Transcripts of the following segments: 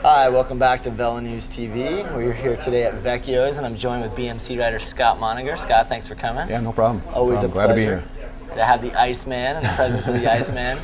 Hi, welcome back to Vela News TV. We're here today at Vecchio's, and I'm joined with BMC rider Scott Moninger. Scott, thanks for coming. Yeah, no problem. Always a pleasure. Glad to be here. To have the Iceman and the presence of the Iceman.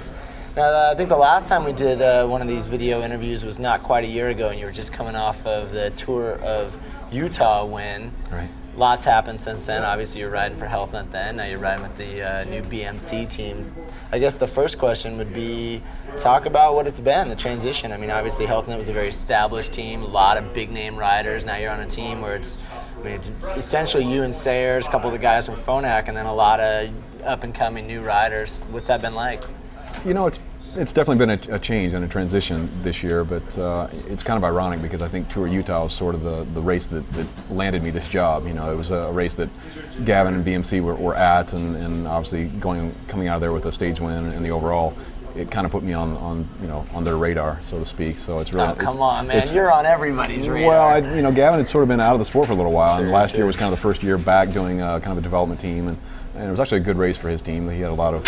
Now, I think the last time we did one of these video interviews was not quite a year ago, and you were just coming off of the Tour of Utah win. Right. Lots happened since then. Obviously, you're riding for Health Net then. Now you're riding with the new BMC team. I guess the first question would be, talk about what it's been, the transition. I mean, obviously, Health Net was a very established team, a lot of big-name riders. Now you're on a team where it's essentially you and Sayers, a couple of the guys from Phonak, and then a lot of up-and-coming new riders. What's that been like? You know, it's definitely been a change and a transition this year, but it's kind of ironic because I think Tour Utah was sort of the race that landed me this job. You know, it was a race that Gavin and BMC were at, and obviously coming out of there with a stage win and the overall, it kind of put me on their radar, so to speak. So it's really. Oh, come on, man! You're on everybody's radar. Well, Gavin had sort of been out of the sport for a little while, and last year was kind of the first year back doing kind of a development team, and it was actually a good race for his team. He had a lot of,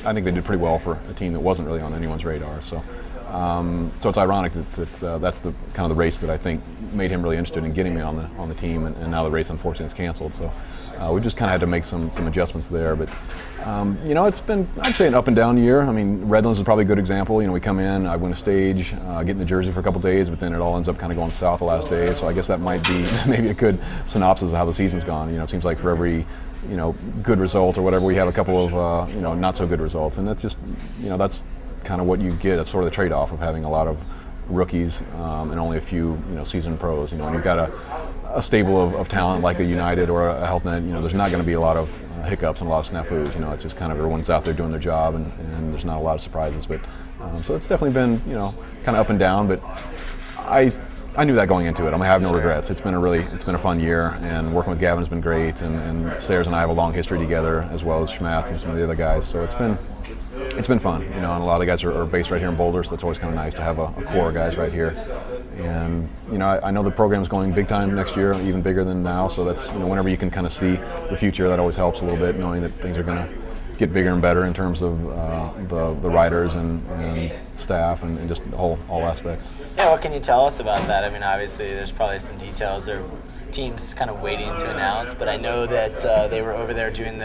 I think they did pretty well for a team that wasn't really on anyone's radar. So, so it's ironic that that's the kind of the race that I think made him really interested in getting me on the team, and now the race unfortunately is canceled. So we just kind of had to make some adjustments there. But it's been, I'd say, an up and down year. I mean, Redlands is probably a good example. We come in, I win a stage, get in the jersey for a couple days, but then it all ends up kind of going south the last day. So I guess that might be maybe a good synopsis of how the season's gone. It seems like for every good result or whatever, we have a couple of not so good results, and that's just that's kind of what you get. It's sort of the trade-off of having a lot of rookies and only a few seasoned pros. When you've got a stable of talent like a United or a Health Net, there's not going to be a lot of hiccups and a lot of snafus. It's just kind of everyone's out there doing their job, and there's not a lot of surprises. But so it's definitely been kind of up and down, but I knew that going into it. I have no regrets. It's been a fun year, and working with Gavin has been great, and Sayers and I have a long history together, as well as Schmatz and some of the other guys. So it's been fun, and a lot of the guys are based right here in Boulder, so it's always kind of nice to have a core of guys right here. And I know the program's going big time next year, even bigger than now. So that's whenever you can kind of see the future, that always helps a little bit, knowing that things are going to get bigger and better in terms of the riders and staff and just all aspects. Yeah, what can you tell us about that? I mean, obviously there's probably some details or teams kind of waiting to announce, but I know that they were over there doing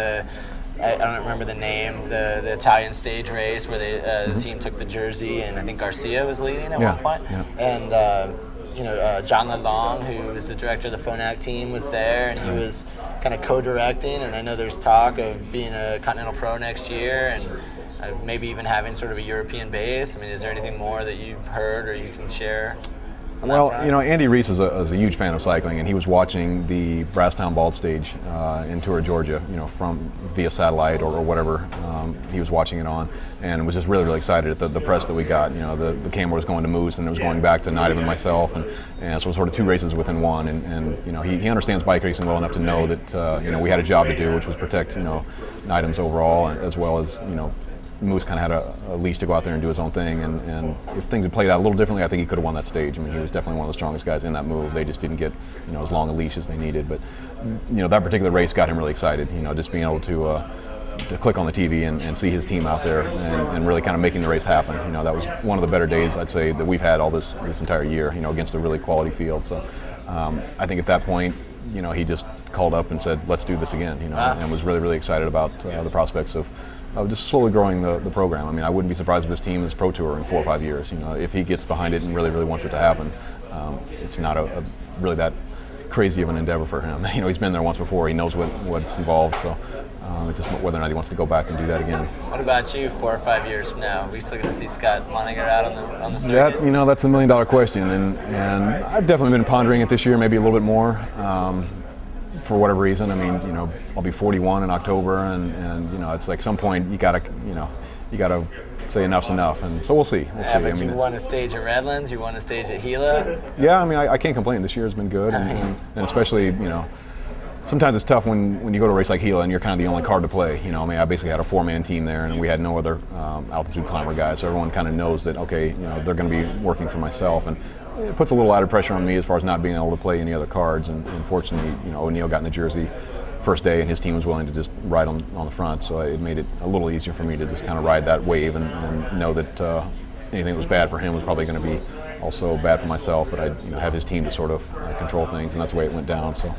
I don't remember the name, the Italian stage race where the team took the jersey, and I think Garcia was leading at one point. Yeah. And John Lalong, who was the director of the Phonak team, was there, and he was kind of co-directing. And I know there's talk of being a Continental Pro next year, and maybe even having sort of a European base. I mean, is there anything more that you've heard or you can share? Well, Andy Reese is a huge fan of cycling, and he was watching the Brasstown Bald Stage in Tour of Georgia, from via satellite or whatever he was watching it on, and was just really, really excited at the press that we got. The camera was going to Moose, and it was going back to Neidham and myself, and so it was sort of two races within one, and he understands bike racing well enough to know that we had a job to do, which was protect Neidham's overall, as well as Moose kind of had a leash to go out there and do his own thing, and if things had played out a little differently, I think he could have won that stage. I mean, he was definitely one of the strongest guys in that move. They just didn't get as long a leash as they needed, but that particular race got him really excited. Just being able to click on the TV and see his team out there and really kind of making the race happen. That was one of the better days, I'd say, that we've had all this entire year. Against a really quality field. So I think at that point, he just called up and said, "Let's do this again." And was really, really excited about the prospects of just slowly growing the program. I mean, I wouldn't be surprised if this team is Pro Tour in 4 or 5 years. If he gets behind it and really, really wants it to happen, it's not a really that crazy of an endeavor for him. He's been there once before. He knows what's involved. So it's just whether or not he wants to go back and do that again. What about you 4 or 5 years from now? Are we still going to see Scott Moninger out on the circuit? That's the $1 million question, and I've definitely been pondering it this year, maybe a little bit more. For whatever reason, I mean, I'll be 41 in October, and it's like some point you gotta say enough's enough, and so we'll see. But you won a stage at Redlands, you won a stage at Gila. Yeah, I mean, I can't complain. This year has been good, and especially sometimes it's tough when you go to a race like Gila and you're kind of the only card to play. I basically had a 4-man team there, and we had no other altitude climber guys, so everyone kind of knows that they're going to be working for myself, and it puts a little added pressure on me as far as not being able to play any other cards. And fortunately, O'Neill got in the jersey first day, and his team was willing to just ride on the front, so it made it a little easier for me to just kind of ride that wave and know that anything that was bad for him was probably going to be also bad for myself, but I'd have his team to sort of control things, and that's the way it went down. So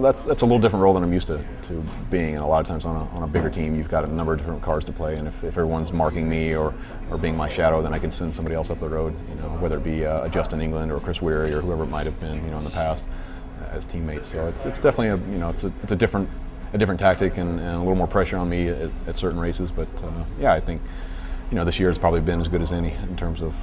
that's a little different role than I'm used to being. And a lot of times on a bigger team, you've got a number of different cards to play, and if everyone's marking me or being my shadow, then I can send somebody else up the road, whether it be a Justin England or Chris Weary or whoever it might have been, in the past as teammates. So it's definitely it's a different tactic and a little more pressure on me at certain races. But I think this year has probably been as good as any in terms of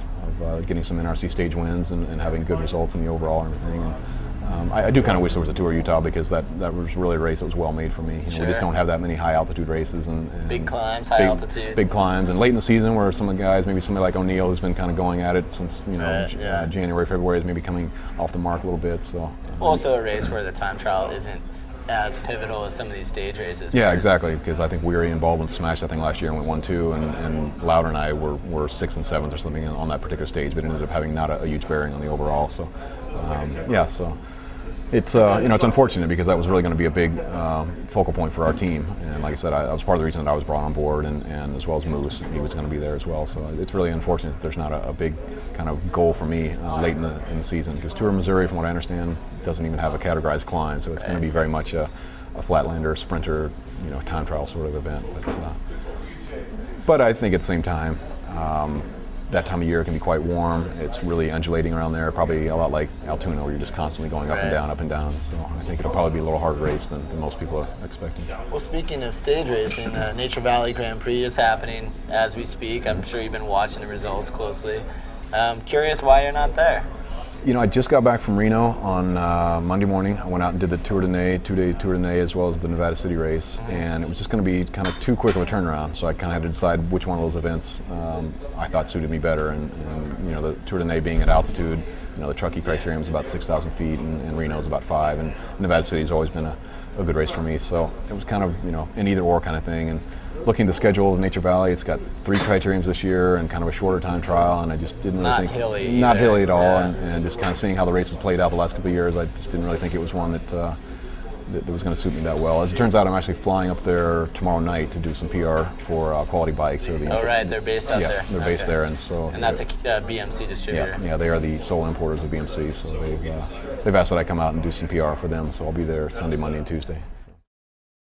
getting some NRC stage wins and having good results in the overall and everything. And I do kind of wish there was a Tour of Utah, because that was really a race that was well made for me. Sure. We just don't have that many high altitude races and big climbs, high altitude. Big climbs, and late in the season where some of the guys, maybe somebody like O'Neill, who's been kind of going at it since January, February, is maybe coming off the mark a little bit. So also a race where the time trial isn't as pivotal as some of these stage races. Yeah, exactly, because I think Weary and Baldwin smashed that thing last year and went 1-2, and Lauder and I were 6th and 7th or something on that particular stage, but ended up having not a huge bearing on the overall. So so it's it's unfortunate, because that was really going to be a big focal point for our team. And like I said, that was part of the reason that I was brought on board, and as well as Moose, he was going to be there as well. So it's really unfortunate that there's not a big kind of goal for me late in the season, because Tour of Missouri, from what I understand, doesn't even have a categorized climb, so it's going to be very much a flatlander, sprinter, time trial sort of event. But I think at the same time, that time of year can be quite warm. It's really undulating around there, probably a lot like Altoona, where you're just constantly going up and down, up and down. So I think it'll probably be a little harder race than most people are expecting. Well, speaking of stage racing, Nature Valley Grand Prix is happening as we speak. I'm sure you've been watching the results closely. Curious why you're not there. I just got back from Reno on Monday morning. I went out and did the Tour de Nez, 2-day Tour de Nez, as well as the Nevada City race, and it was just going to be kind of too quick of a turnaround, so I kind of had to decide which one of those events I thought suited me better. And the Tour de Nez being at altitude, the Truckee criterium is about 6,000 feet, and Reno is about 5, and Nevada City has always been a good race for me, so it was kind of an either or kind of thing. And looking at the schedule of Nature Valley, it's got 3 criteriums this year and kind of a shorter time trial, and I just didn't really think not hilly at all, and just kind of seeing how the races played out the last couple of years, I just didn't really think it was one that was going to suit me that well. As it turns out, I'm actually flying up there tomorrow night to do some PR for Quality Bikes. Right, they're based out there. Yeah, they're based there, and that's a BMC distributor. Yeah, they are the sole importers of BMC, so they've asked that I come out and do some PR for them. So I'll be there Sunday, Monday, and Tuesday.